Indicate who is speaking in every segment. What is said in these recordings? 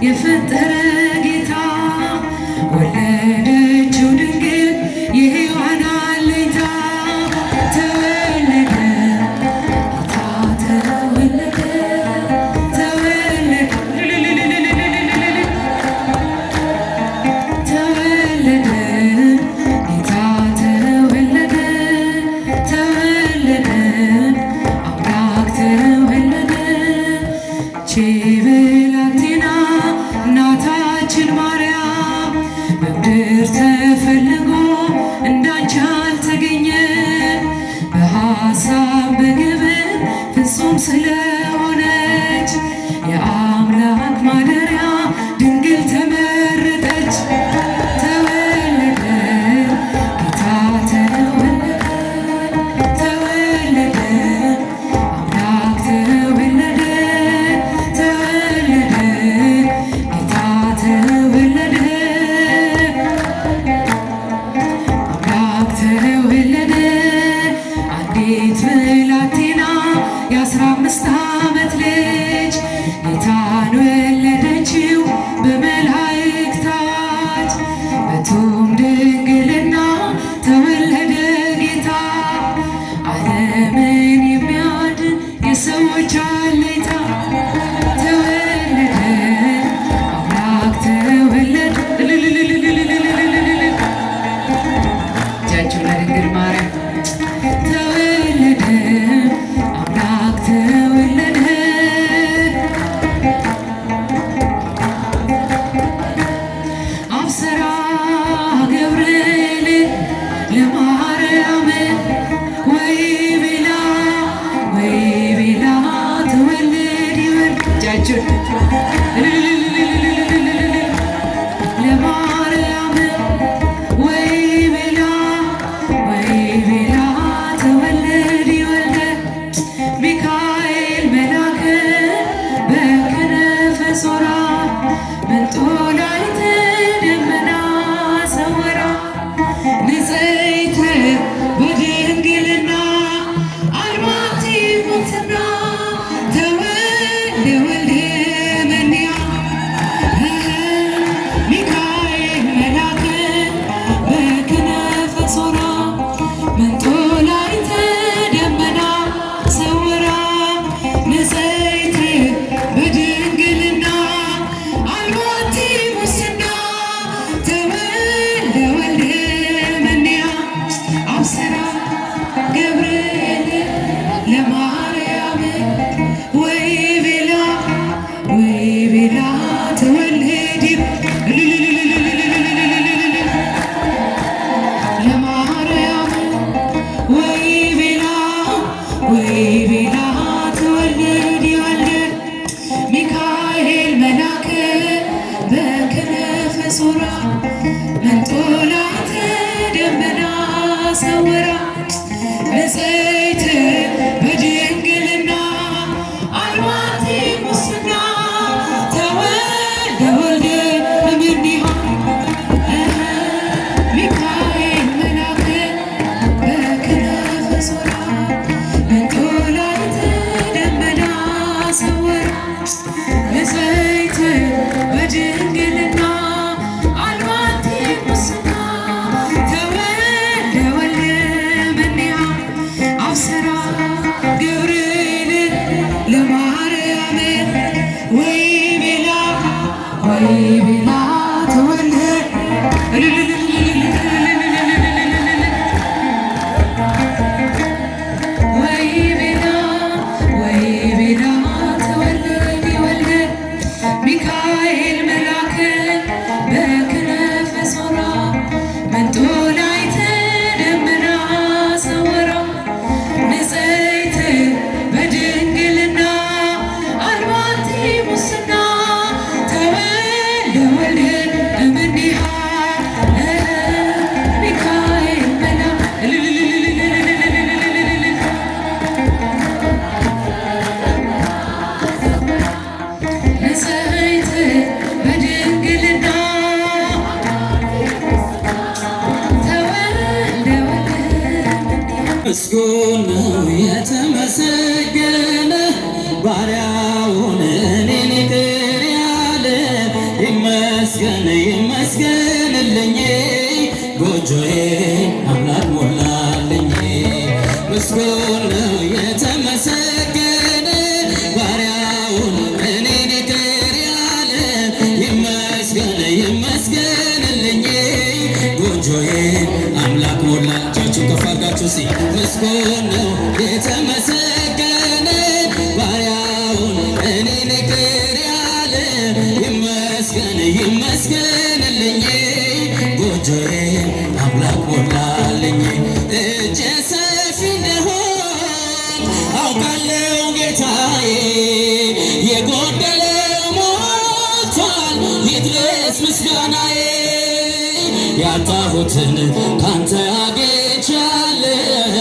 Speaker 1: የፈጠረ ጌታ ወለደችው ድንግል የሔዋን አለኝታ ተወለደ ጌታ ተወለደ ብላቴና እናታችን ማርያም በምድር ተፈልጎ እንዳንቺ አልተገኘ በሐሳብ በግብር ፍጹም ስለሆነች የአምላክ ማደሪያ ድንግል ተመረጠች። ተወለደ ጌታ ተወለደ ተወለደ አምላክ ተወለደ ብላቴና የ15 ዓመት ልጅ ጌታን ወለደችው በመላእክት ታጅ በቱም ድንግልና ተወለደ ጌታ ዓለምን የሚያድን የሰዎች አለኝታ ተወለደ አምላክ ተወለደ እጃችሁ ለድንግል ማርያም አምላክ ተወለደ አብሰራ ገብርኤል ለማርያም ወይ ቤላ ተወለድ ይበል እጃችሁን ለማርያም ወይ ቤላ ተወለድ ይወልደ ሚካኤል መላከ በክነፈ ጾራ መጥቶ ላይተ ደመና ሰወራ ንጽሕት በድንግልና አልባቲ ሙትና ተወልደ ወልደ መንያ ሚካኤል መላከ በክነፈ ጾራ መጥቶ ላይተ ደመና ሰወራ ንጽሕት በድንግልና አልባቲ ሙስና ተወልደ ወልደ መንያ አብሰራ ገብርኤል ለማርያም ወይ ቤላ ተወለድ ለማርያም ወይ ቤላ ተወለድ ይወልደ ሚካኤል መላከ በክነፈ ጾራ መጥቶ ላይተ ደመና ሰወራ ንጽሕት በድንግልና አልባቲ ሙስና ተወልደ ወልደ እምኔሃ ሚካኤል መላከ በክነፈ ጾራ መጥቶ ላይተ ደመና ሰወራ ንጽሕት በድንግልና አልባቲ ሙስና ተወልደ ወልደ እምኔሃ አብሰራ ገብርኤል ለማርያም ወይ ቤላ ተወለድ ወይ ቤላ ተወለድ ይወልደ ሚካኤል መላከ በክነፈ ጾራ መጥቶ ላይተ ደመና ሰወራ ንጽሕት በድንግልና አልባቲ ሙስና ተወልደ ወልደ እምኔሃ ሚካኤል መላከ ንጽሕት በድንግልና ተወልደ ወልደ
Speaker 2: ምስጉን ነው የተመሰገነ ባሪያውን እኔን ይቅር ያለ ምስጉን ነው የተመሰገነ ባሪያውን እኔን ይቅር ያለ ይመስገን ይመስገንልኝ ጎጆዬን አምላክ ሞላልኝ እጄ ሰፊ እንደሆን አውቃለሁ ጌታዬ የጎደለው ሞልቷል ይድረስ ምስጋናዬ ያጣሁትን ካንተ አግኝቻለሁ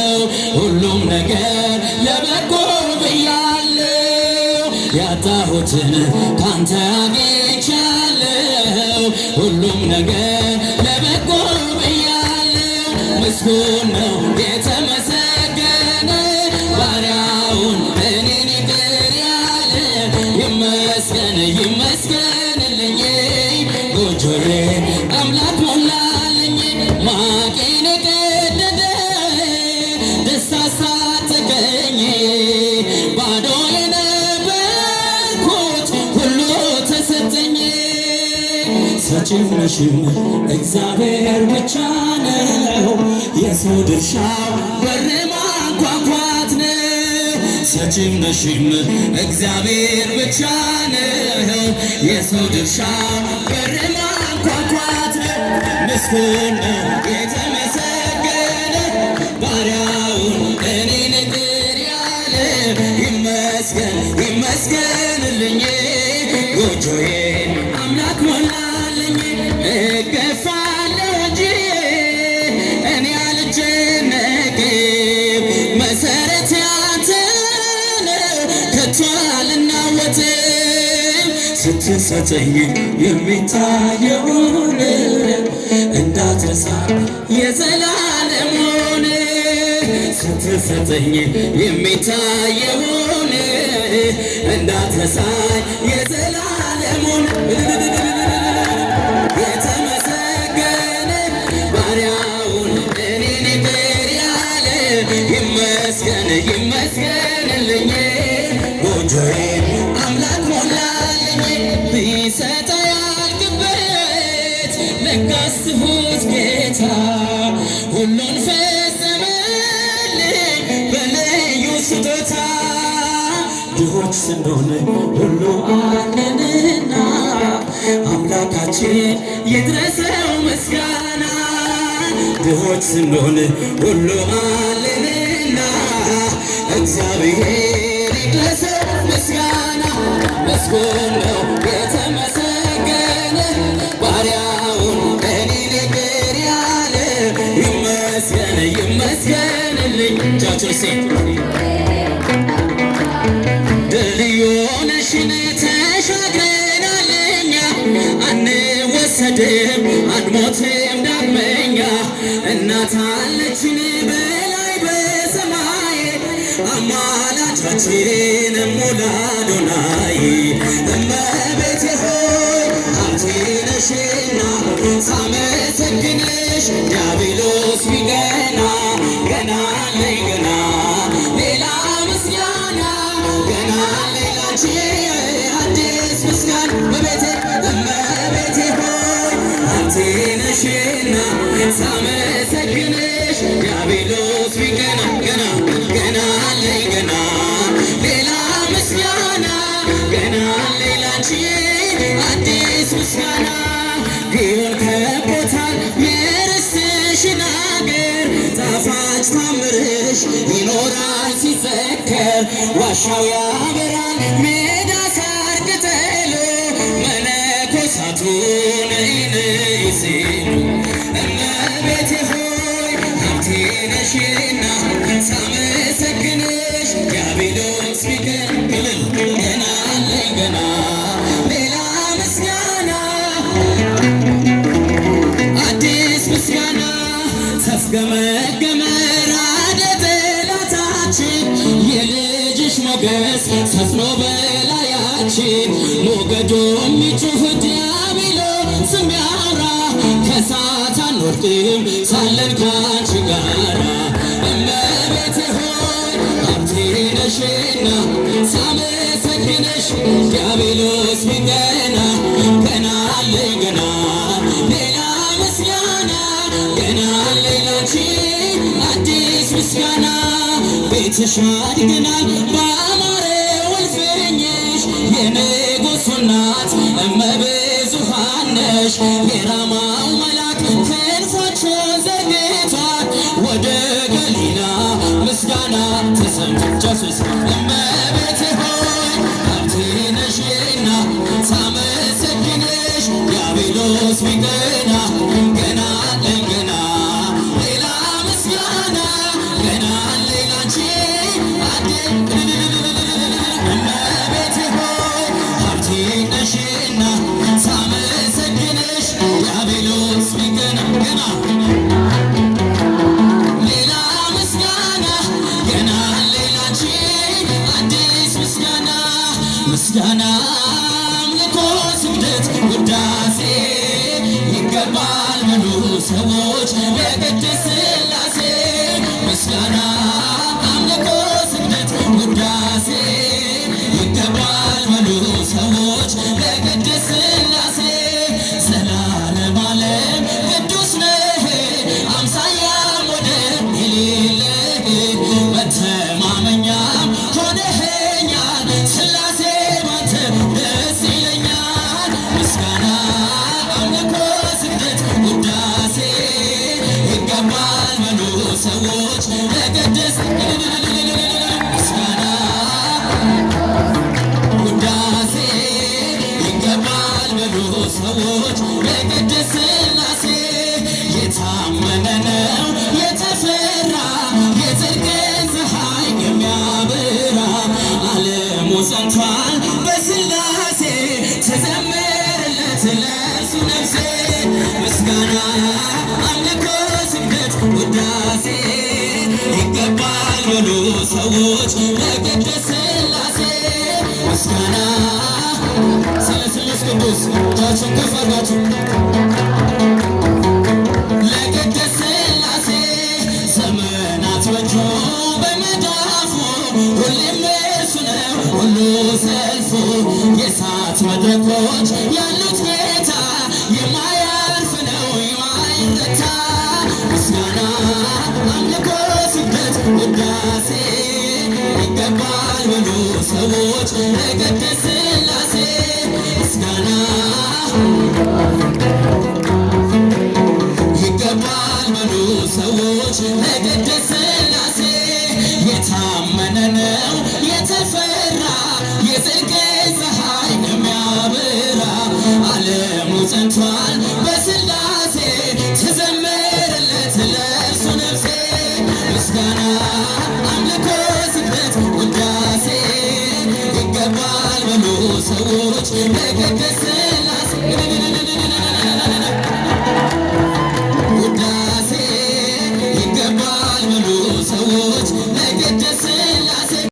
Speaker 2: ሁሉም ነገር ለበጎ ብያለሁ ያጣሁትን ካንተ አግኝቻለሁ ሁሉም ነገር ለበጎ ብያለሁ ምስጉን ነው የተመሰገነ ባሪያውን እኔን ይቅር ያለ ይመስገን ይመስገንልኝ ጎጆዬን አምላክ ሞላልኝ ማቄን የቀደደ ደስታ ሳትቀኝ ባዶ የነበርኩት ሁሉ ተሰጠኝ ሰጪም ነሽም እግዚአብሔር ብቻ ነው የሰው ድርሻው በር ማንኳኳት ነው ሰጪም ነሽም እግዚአብሔር ብቻ ነው የሰው ድርሻው በር ማንኳኳት ነው ምስጉን ነው የተመሰገነ ባሪያውን እኔን ይቅር ያለ ይመስገን ይመስገንልኝ ጎጆዬን አምላክ ሞላልኝ እገፋለሁ እንጂ እኔ አልጨነቅም መሰረት ያንተ ነው ከቶ አልናወጥም ስትሰጠኝ የሚታየውን እንዳትረሳ የዘላለሙን ስትሰጠኝ የሚታየውን እንዳትረሳ የዘላለሙን የተመሰገነ ባሪያውን እኔን ይቅር ያለ ይመስገን ይመስገንልኝ ጎጆዬን አምላክ ሞላልኝ ቢሰጠ ያልቅበት ለጋስ ትሁት ጌታ ሁሉን ፈጸመልኝ በልዩ ስጦታ ድሆች ስንሆን ሁሉ አለንና አምላካችን ይድረሰው ምስጋና ድሆች ስንሆን ሁሉ አለንና እግዚአብሔር ይድረሰው ምስጋና ምስጉን ነው የተመሰገነ ባሪያውን እኔን ይቅር ያለ ይመስገን ይመስገንልኝ እጃቸው ሴት ድልዮነሽን ተሻግረናል እኛ አንወሰድም አንሞትም ዳግመኛ እናት አለችን በላይ በሰማይ አማላጃችን እሙለ አዶናይ እመቤቴ ሆይ ሀብቴ ነሽና ሳመሰግንሽ ዲያብሎስ ቢቀና ገና አለኝ ገና ሌላ ምስጋና ገና ሌላንቺ አዲስ ምስጋና እመቤቴ ሆይ ሀብቴ ነሽና ሳመሰግንሽ ዲያብሎስ ቢቀና ገና ገና አለኝ ገና ሌላ ምስጋና ገና ሌላንቺ አዲስ ምስጋና ጊዮን ከቦታል የርስትሽን አገር ጣፋጭ ታምርሽ ይኖራል ሲዘከር ዋሻው ያበራል ሜዳ ሳር ቅጠሉ መነኮሳቱን ይንይሲሉ እመቤቴ ሆይ ሀብቴ ነሽና ሳመሰግንሽ ዲያብሎስ ቢከለክል ገና አለኝ ገና ሌላ ምስጋና አዲስ ምስጋና ተፍገመገመ ራደ ጠላታችን የልጅሽ ሞገስ ሰፍኖ በላያችን ሞገዶ የሚጮህ ዲያብሎስ የሚያወራ ከእሳት አንወርድም ሳለን ካንቺ ጋራ እመቤቴ ሆይ ሀብቴ ነሽና ሳመሰግንሽ ዲያብሎስ ቢቀና ገና አለኝ ገና ሌላ ምስጋና ገና አለኝ ላንቺ አዲስ ምስጋና ፊትሽ አድገናል ባማረው እልፍኝሽ የንጉሡ እናት እመብዙኃን ነሽ። የራማው መልአክ ክንፎቹን ዘርግቷል ወደ ገሊላ ምስጋና ተሰምቶ ኢየሱስ እመቤቴ ሆይ ሀብቴ ነሽና ሳመሰግንሽ ዲያብሎስ ቢቀና ገና አለኝ ገና ሌላ ምስጋና ገና አለኝ ላንቺ እመቤቴ ሆይ ሀብቴ ነሽና ሳመሰግንሽ ዲያብሎስ ቢቀና ገና ሌላ ምስጋና ገና አለኝ ላንቺ አዲስ ምስጋና ምስጋና አምልኮ ስግደት ውዳሴ ይገባል በሉ ሰዎች ለቅድስት ሥላሴ ምስጋና አምልኮ ስግደት ውዳሴ ይገባል በሉ ሰዎች ለቅድስት ሥላሴ ዘላለም ዓለም ቅዱስ ነህ አምሳያ ሞዴል የሌለህ መተማመኛም ሆነኸኛል ሥላሴ ባንተ ደስ ይለኛል ምስጋና አምልኮ ስግደት ውዳሴ ይገባል በሉ ሰዎች ለቅድስት ምስጋና ውዳሴ ይገባል በሉ ሰዎች ለቅድስት ሥላሴ የታመነ ነው የተፈራ የጽድቅ ፀሐይ የሚያበራ ዓለሙ ጸንቷል በሥላሴ ተዘምርለት ለእርሱ ነፍሴ ምስጋና አምልኮ ስግደት ውዳሴ ይገባል በሉ ሰዎች ለቅድስት ሥላሴ ምስጋና ስለ ስሉስ ቅዱስ እጃችሁን ከፍ አድርጋችሁ ለቅድስት ሥላሴ ዘመናት በእጁ በመዳፉ ሁሌም እርሱ ነው ሁሉ ሰልፉ የእሳት መድረኮች ያሉት ጌታ የማያልፍ ነው የማይረታ ምስጋና አምልኮ ስግደት ውዳሴ ይገባል በሉ ሰዎች ለቅድስት ሥላሴ ምስጋና ይገባል በሉ ሰዎች ለቅድስት ሥላሴ የታመነ ነው የተፈራ የጽድቅ ፀሐይ የሚያበራ ዓለሙ ጸንቷል በሥላሴ ተዘምርለት ለእርሱ ነፍሴ ምስጋና አምልኮ ስግደት ውዳሴ ይገባል በሉ ሰዎች ለቅድስት